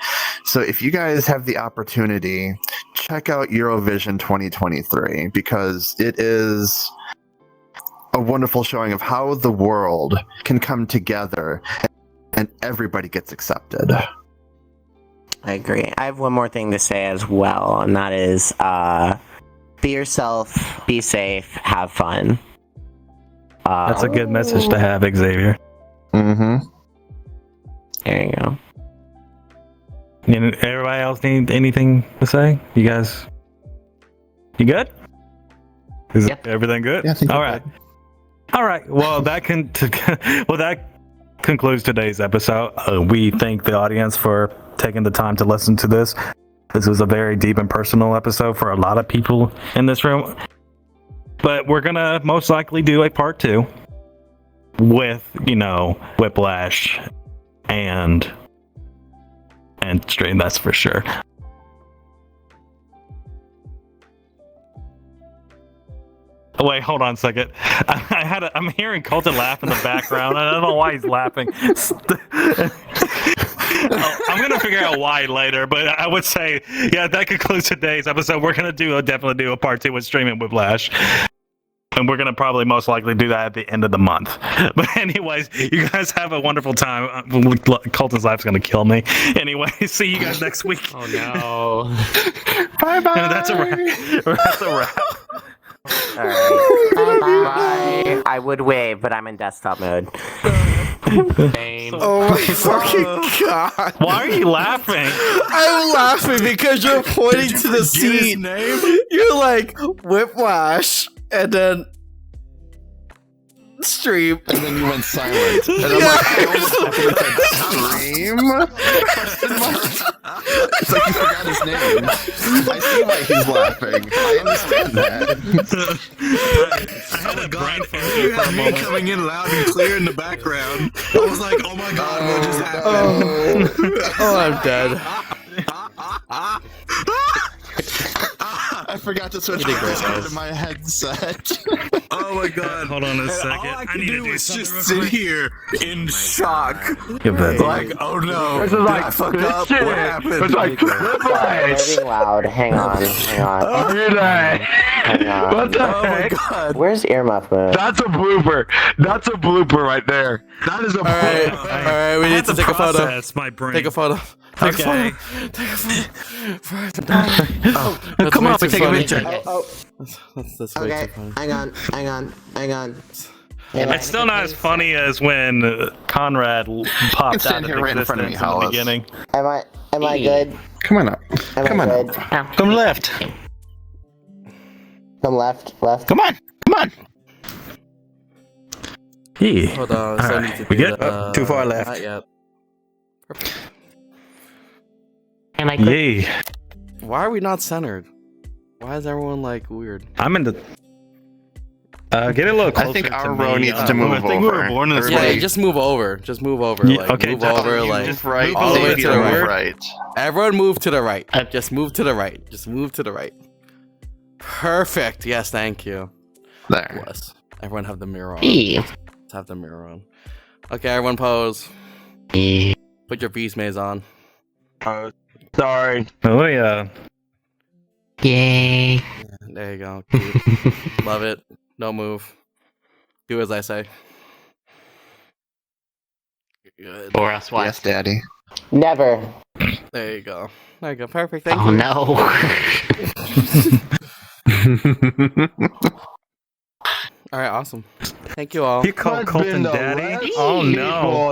So if you guys have the opportunity, check out Eurovision 2023, because it is a wonderful showing of how the world can come together and everybody gets accepted. I agree. I have one more thing to say as well, and that is be yourself, be safe, have fun. That's a good message to have, Xavier. There you go. And everybody else need anything to say? You guys, you good? Is everything good? Yeah, I think all right. All right. Well, that concludes today's episode. We thank the audience for taking the time to listen to this. This was a very deep and personal episode for a lot of people in this room. But we're gonna most likely do a part 2 with, Whiplash and Stream, that's for sure. Oh, wait, hold on a second. I'm hearing Coltyn laugh in the background. I don't know why he's laughing. I'm gonna figure out why later, but I would say, that concludes today's episode. We're gonna definitely do a part 2 with Stream and Whiplash. And we're going to probably most likely do that at the end of the month. But anyways, you guys have a wonderful time. Coltyn's life's going to kill me. Anyway, see you guys next week. Oh, no. Bye-bye. No, that's a wrap. That's a wrap. All right. Bye. I would wave, but I'm in desktop mode. Same. Oh my fucking god. Why are you laughing? I'm laughing because you're pointing to the scene. You're like, Whiplash, and then Stream. And then you went silent. And I'm like, I almost Stream? It's like you forgot his name. I see why he's laughing. I understand that. I had a brain You had me coming in loud and clear in the background. I was like, oh my god, what just happened? Oh, I'm dead. I forgot to switch to my headset. Oh my god. Hold on a second. All I I can need to do do is something just real sit quick. here in shock. Give that. Like, oh no. Did I fuck up? What happened? It's getting loud. Hang on. Hang on. What the heck? God. Where's earmuff mode? That's a blooper. That's a blooper right there. That is a blooper. Alright, we need to take a photo. My brain. Take a photo. Okay. Take a photo. Come on, take a picture. That's way Okay, too funny. hang on. It's still not as funny as when Conrad popped stand out here of right in front of me, existence in the Howlez. beginning. Am I good? Come on up. Come on up. Come left. Come left. Come on. Yeah. Hold on. All So I right, need to we do good? the, Too far left. Not yet. And I could Yeah. Why are we not centered? Why is everyone like weird? I'm in the. Get a little closer. I think to our me. row needs to move I think we over. were born in this Yeah, Everybody- just move over. Just move over. Yeah, Like, okay, move just- over. you Like, Move right. all the way Xavier, to the move right. right. everyone move to the right. Just move to the right. Just move to the right. Perfect. Yes, thank you. There. Bless. Everyone have the mirror on. E. Let's have the mirror on. Okay, everyone pose. E. Put your beast maze on. Sorry. Oh yeah. Yay. There you go. Cute. Love it. Don't move. Do as I say. Good. Or else what? Yes, Daddy. Never. There you go. There you go. Perfect. Thank Oh you. no. All right. Awesome. Thank you all. You call Coltyn daddy? Oh no.